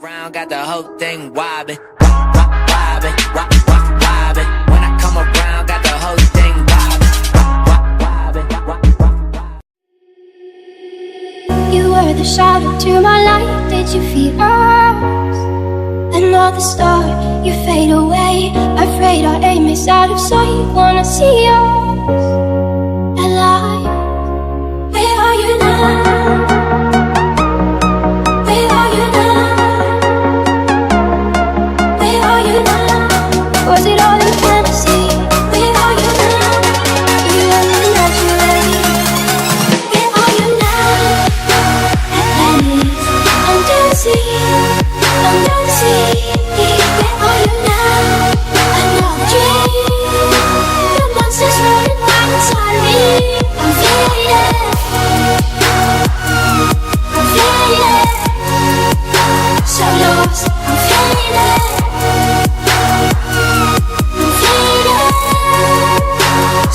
around, got the whole thing wobbin', wobbin', wobbin'. When I come around, got the whole thing wobbin', wobbin'. You were the shadow to my light. Did you feel us? Another star, you fade away. Afraid our aim is out of sight. Wanna see us alive. Where are you now? Where are you now? Where are you now? Was it all in fantasy? Where are you now? You only naturally. Where are you now? Atlantis, under the sea, under the sea. Where are you now? Another dream. The monsters running right inside me. I'm faded. I'm faded. So lost. I'm faded. I'm faded.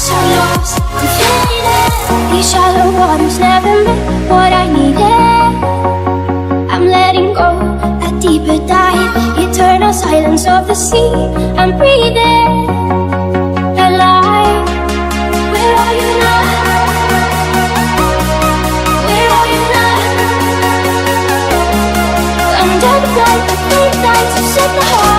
So lost. I'm faded. These shallow waters never met what I needed. I'm letting go, a deeper dive. Eternal silence of the sea. I'm breathing alive. Where are you now? Where are you now? Under the light, the nights, you set the heart.